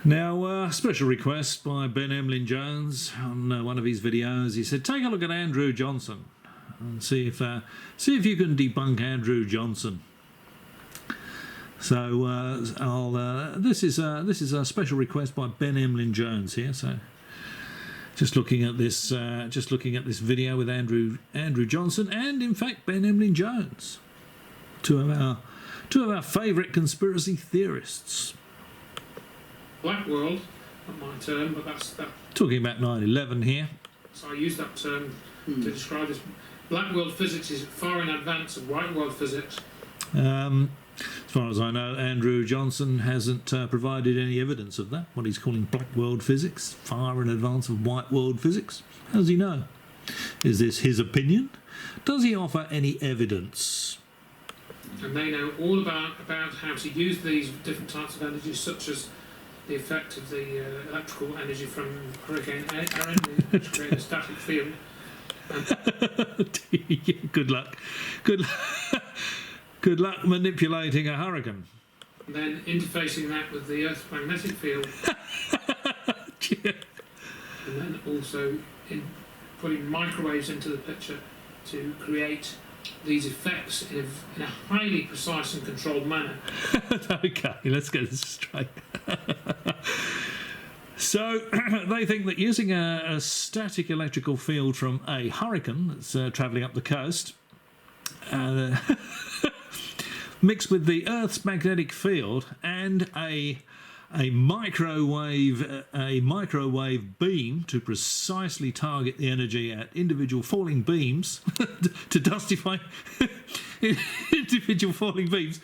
Now, special request by Ben Emlyn-Jones on one of his videos. He said, take a look at Andrew Johnson and see if you can debunk Andrew Johnson. So this is a special request by Ben Emlyn-Jones here. So just looking at this video with Andrew Johnson and in fact Ben Emlyn-Jones, two of our favourite conspiracy theorists. Black world, not my term, but that's that. Talking about 9/11 here. So I use that term to describe this. Black world physics is far in advance of white world physics. As far as I know, Andrew Johnson hasn't provided any evidence of that. What he's calling black world physics, far in advance of white world physics. How does he know? Is this his opinion? Does he offer any evidence? And they know all about how to use these different types of energy, such as the effect of the electrical energy from Hurricane Erin, which created a static field. Good luck. Good luck manipulating a hurricane. And then interfacing that with the Earth's magnetic field. And then also putting microwaves into the picture to create these effects in a highly precise and controlled manner. Okay, let's get this straight. So they think that using a static electrical field from a hurricane that's travelling up the coast, mixed with the Earth's magnetic field and a microwave beam to precisely target the energy at individual falling beams to dustify individual falling beams.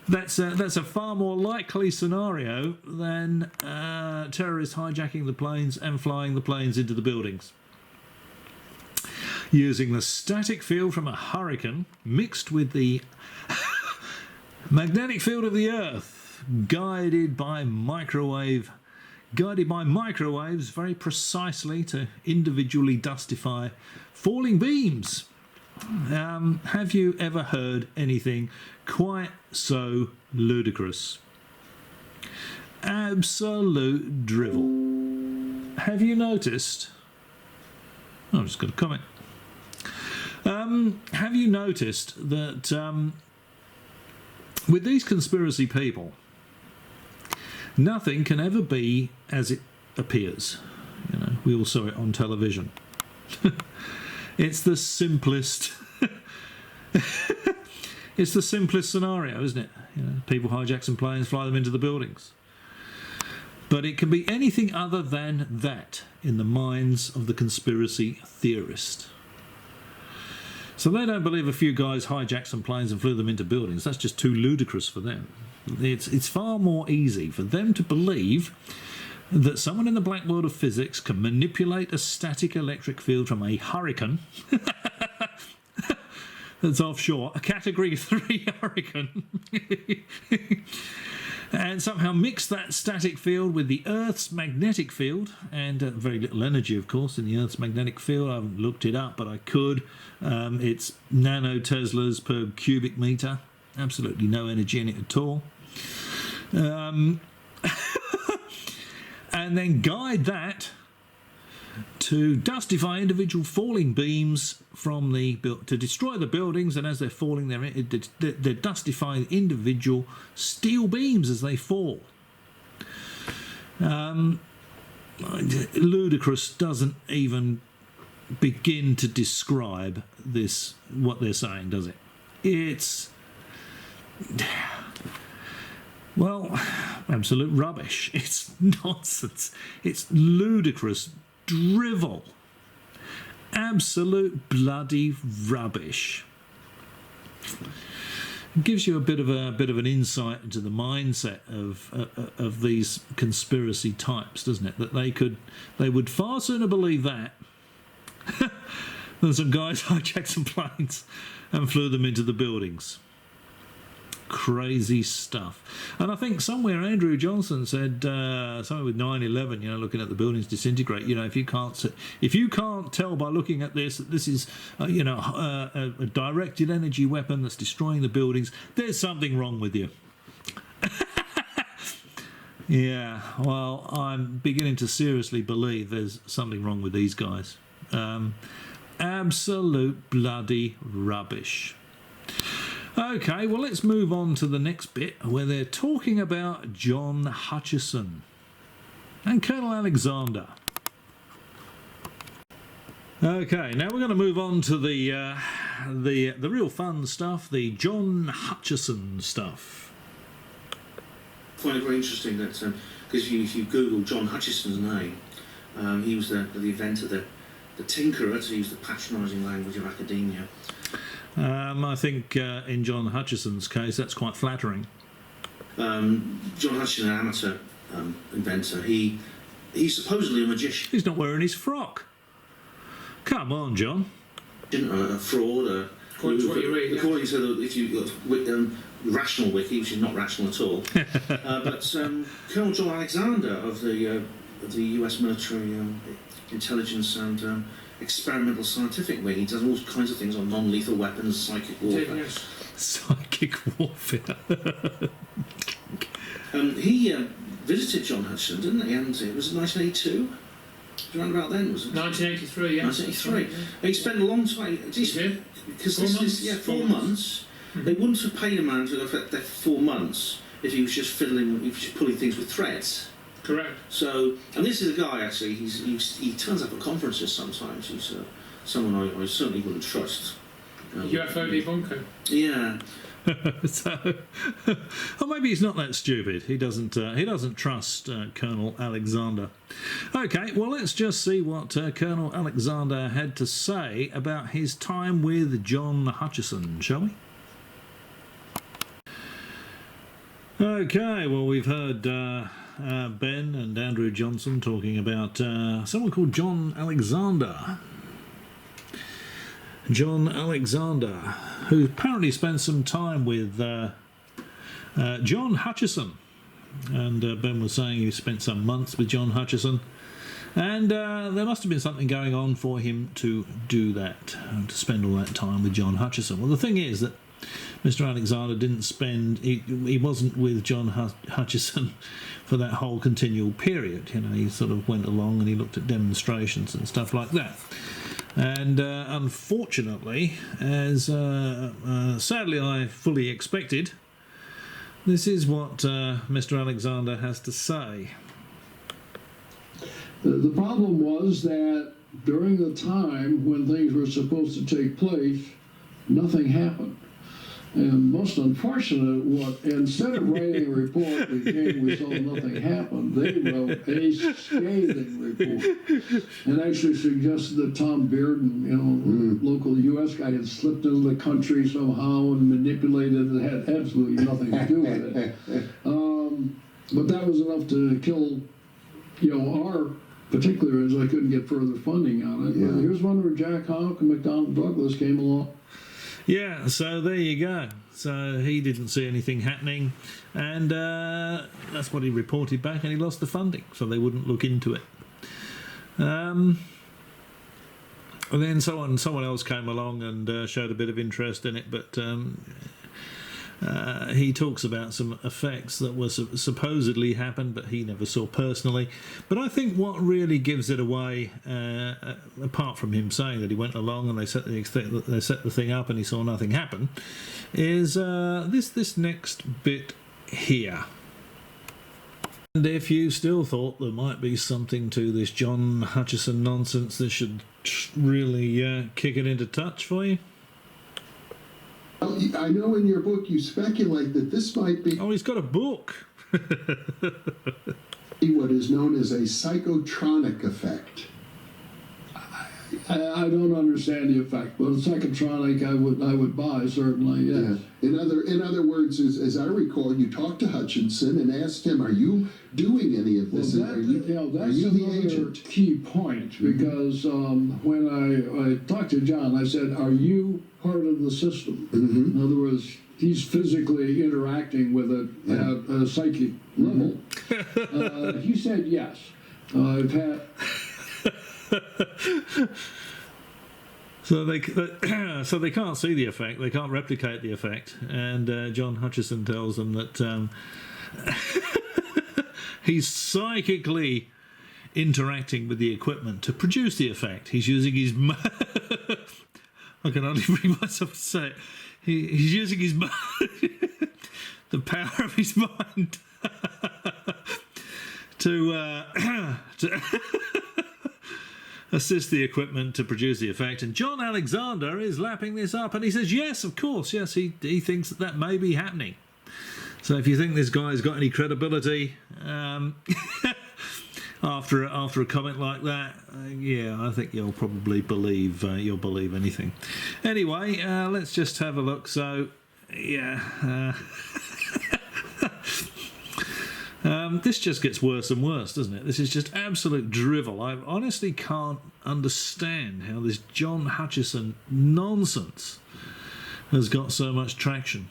That's a far more likely scenario than terrorists hijacking the planes and flying the planes into the buildings. Using the static field from a hurricane mixed with the magnetic field of the Earth, guided by microwaves very precisely to individually dustify falling beams. Have you ever heard anything quite so ludicrous? Absolute drivel. Have you noticed? I'm just going to comment. Have you noticed that with these conspiracy people, nothing can ever be as it appears? You know, we all saw it on television. It's the simplest. It's the simplest scenario, isn't it? You know, people hijack some planes, fly them into the buildings. But it can be anything other than that in the minds of the conspiracy theorist. So they don't believe a few guys hijacked some planes and flew them into buildings. That's just too ludicrous for them. It's far more easy for them to believe that someone in the black world of physics can manipulate a static electric field from a hurricane that's offshore, a category 3 hurricane, and somehow mix that static field with the Earth's magnetic field, and very little energy, of course, in the Earth's magnetic field. I haven't looked it up, but I could. It's nanoteslas per cubic meter. Absolutely no energy in it at all. And then guide that to dustify individual falling beams from to destroy the buildings, and as they're falling, they're dustifying individual steel beams as they fall. Ludicrous doesn't even begin to describe this, what they're saying, does it? It's, well, absolute rubbish. It's nonsense. It's ludicrous drivel. Absolute bloody rubbish. It gives you a bit of an insight into the mindset of these conspiracy types, doesn't it? That they would far sooner believe that than some guys hijacked some planes and flew them into the buildings. Crazy stuff. And I think somewhere Andrew Johnson said something with 9/11, you know, looking at the buildings disintegrate, you know, if you can't tell by looking at this that this is a directed energy weapon that's destroying the buildings, there's something wrong with you. Yeah, well, I'm beginning to seriously believe there's something wrong with these guys. Absolute bloody rubbish. Okay, well, let's move on to the next bit where they're talking about John Hutchison and Colonel Alexander. Okay, now we're going to move on to the real fun stuff, the John Hutchison stuff. I find it very interesting that because if you Google John Hutchison's name, he was the inventor, the tinkerer, to use the patronising language of academia. I think in John Hutchison's case that's quite flattering. John Hutchison, an amateur inventor, he's supposedly a magician. He's not wearing his frock. Come on, John. A fraud. According to what you read, according to the rational wiki, which is not rational at all. But Colonel John Alexander of the U.S. military intelligence and experimental scientific wing, he does all kinds of things on non-lethal weapons, psychic warfare. Yes. Psychic warfare. He visited John Hutchison, didn't he? And it was 1982. Around about then, was it? 1983, yeah. 1983. He spent a long time. Because this is 4 months. Mm-hmm. They wouldn't have paid a man to affect there for 4 months if he was just fiddling, if he was just pulling things with threads. Correct. So, and this is a guy actually. He turns up at conferences sometimes. He's someone I certainly wouldn't trust. UFO debunker. Yeah. So, or maybe he's not that stupid. He doesn't trust Colonel Alexander. Okay, well, let's just see what Colonel Alexander had to say about his time with John Hutchison, shall we? Okay, well, we've heard Ben and Andrew Johnson talking about someone called John Alexander. John Alexander, who apparently spent some time with John Hutchison. And Ben was saying he spent some months with John Hutchison. And there must have been something going on for him to do that, to spend all that time with John Hutchison. Well, the thing is that Mr. Alexander didn't spend, he wasn't with John Hutchison for that whole continual period. You know, he sort of went along and he looked at demonstrations and stuff like that. And unfortunately, as sadly I fully expected, this is what Mr. Alexander has to say. The problem was that during the time when things were supposed to take place, nothing happened. And most unfortunate, instead of writing a report that came, we saw nothing happen, they wrote a scathing report and actually suggested that Tom Bearden, local U.S. guy, had slipped into the country somehow and manipulated it. It had absolutely nothing to do with it. But that was enough to kill, our particular, as I couldn't get further funding on it. Yeah. Here's one where Jack Houck and McDonnell Douglas came along. Yeah, so there you go. So he didn't see anything happening, and that's what he reported back, and he lost the funding, so they wouldn't look into it. And then someone else came along and showed a bit of interest in it, but he talks about some effects that were supposedly happened, but he never saw personally. But I think what really gives it away, apart from him saying that he went along and they set the thing up and he saw nothing happen, is this next bit here. And if you still thought there might be something to this John Hutchison nonsense, this should really kick it into touch for you. I know in your book you speculate that this might be... Oh, he's got a book. what is known as a psychotronic effect. I don't understand the effect, but a psychotronic I would buy, certainly, yes. Yeah. In other words, as I recall, you talked to Hutchinson and asked him, are you doing any of this? Well, that's another key point, because when I talked to John, I said, are you part of the system? Mm-hmm. In other words, he's physically interacting with it at a psychic level. He said yes. I've had... So they can't see the effect, they can't replicate the effect, and John Hutchison tells them that He's psychically interacting with the equipment to produce the effect. He's using his... I can only bring myself to say it. He's using his... the power of his mind to assist the equipment to produce the effect. And John Alexander is lapping this up, and he says, yes, of course, yes, he thinks that may be happening. So if you think this guy's got any credibility after a comment like that, yeah, I think you'll probably believe anything. Anyway, let's just have a look. So, yeah. This just gets worse and worse, doesn't it? This is just absolute drivel. I honestly can't understand how this John Hutchison nonsense has got so much traction.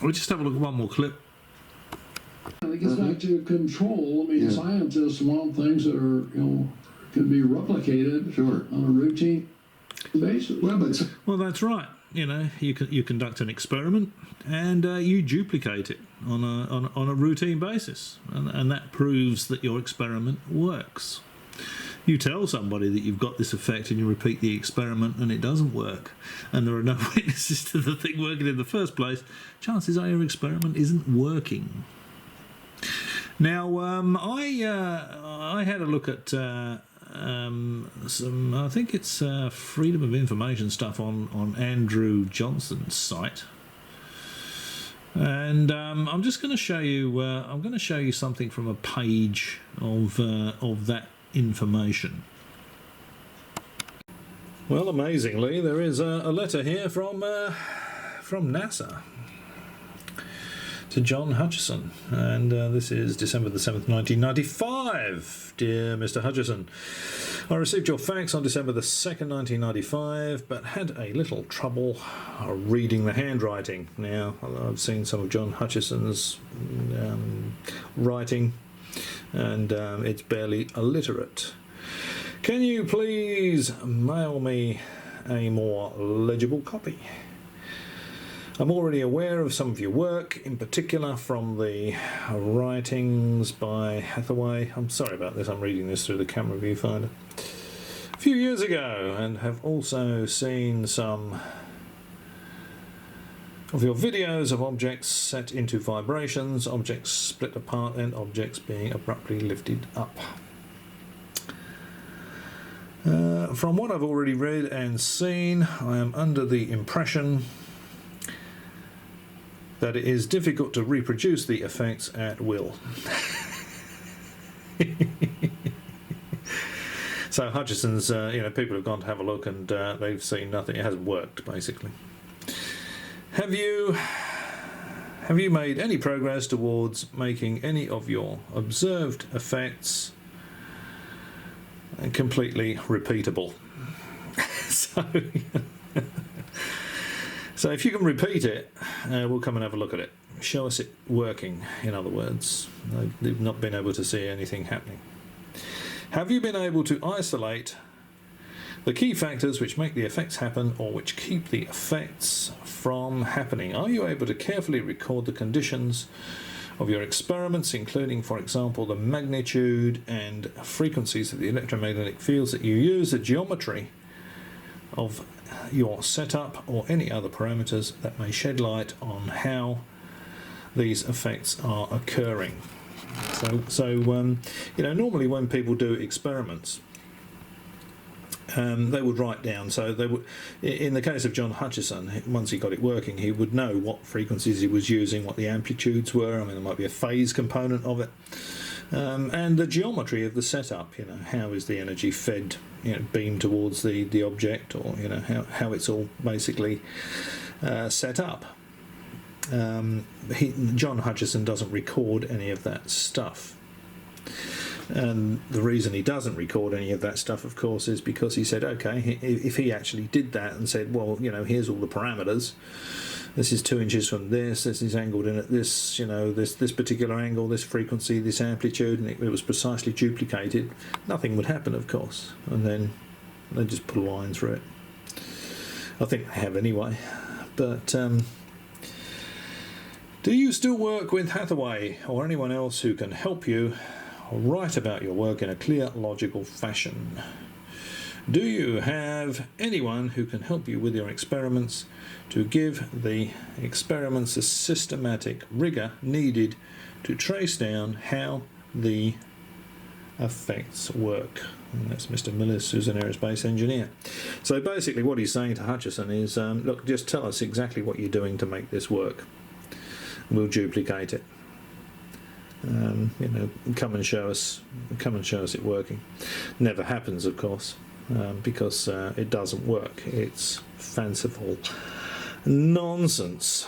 We'll just have a look at one more clip. And it gets back to control. I mean, scientists want things that are, can be replicated on a routine basis. Well, that's right. You conduct an experiment and you duplicate it on a routine basis, and that proves that your experiment works. You tell somebody that you've got this effect and you repeat the experiment and it doesn't work, and there are no witnesses to the thing working in the first place, chances are your experiment isn't working. Now, I had a look at some, I think it's Freedom of Information stuff on Andrew Johnson's site, and I'm just going to show you. I'm going to show you something from a page of that information. Well, amazingly, there is a letter here from NASA to John Hutchison, and this is December the 7th, 1995. Dear Mr. Hutchison, I received your fax on December the 2nd, 1995, but had a little trouble reading the handwriting. Now, I've seen some of John Hutchison's writing, and it's barely illiterate. Can you please mail me a more legible copy? I'm already aware of some of your work, in particular from the writings by Hathaway. I'm sorry about this, I'm reading this through the camera viewfinder. A few years ago, and have also seen some of your videos of objects set into vibrations, objects split apart, and objects being abruptly lifted up. From what I've already read and seen, I am under the impression that it is difficult to reproduce the effects at will. So Hutchison's, people have gone to have a look and they've seen nothing. It hasn't worked, basically. Have you made any progress towards making any of your observed effects completely repeatable? So if you can repeat it, we'll come and have a look at it. Show us it working, in other words. They've not been able to see anything happening. Have you been able to isolate the key factors which make the effects happen or which keep the effects from happening? Are you able to carefully record the conditions of your experiments, including, for example, the magnitude and frequencies of the electromagnetic fields that you use, the geometry of your setup, or any other parameters that may shed light on how these effects are occurring? Normally when people do experiments, they would write down. So they would, in the case of John Hutchison, once he got it working, he would know what frequencies he was using, what the amplitudes were. I mean, there might be a phase component of it, and the geometry of the setup. How is the energy fed, beamed towards the object, or how it's all basically set up. John Hutchison doesn't record any of that stuff. And the reason he doesn't record any of that stuff, of course, is because he said, okay, if he actually did that and said, well, here's all the parameters, this is 2 inches from this is angled in at this, this particular angle, this frequency, this amplitude, and it was precisely duplicated, nothing would happen, of course. And then they just put a line through it. I think they have anyway. But Do you still work with Hathaway or anyone else who can help you write about your work in a clear, logical fashion? Do you have anyone who can help you with your experiments to give the experiments the systematic rigour needed to trace down how the effects work? And that's Mr. Millis, who's an aerospace engineer. So basically what he's saying to Hutchison is, look, just tell us exactly what you're doing to make this work. We'll duplicate it. You know, come and show us it working. Never happens, of course, because it doesn't work. It's fanciful nonsense.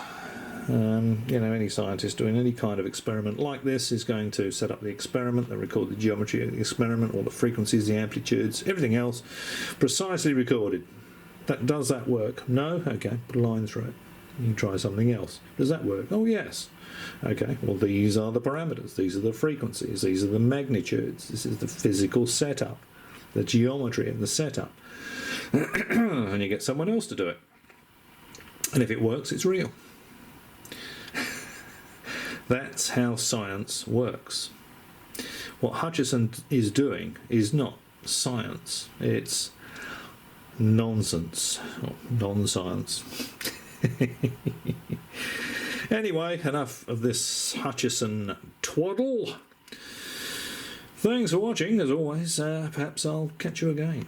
You know, any scientist doing any kind of experiment like this is going to set up the experiment, they record the geometry of the experiment, all the frequencies, the amplitudes, everything else, precisely recorded. Does that work? No? Okay, put a line through it. You can try something else. Does that work? Oh yes. Okay, well these are the parameters, these are the frequencies, these are the magnitudes, this is the physical setup, the geometry of the setup. And you get someone else to do it. And if it works, it's real. That's how science works. What Hutchison is doing is not science, it's nonsense, or non-science. Anyway, enough of this Hutchison twaddle. Thanks for watching, as always. Perhaps I'll catch you again.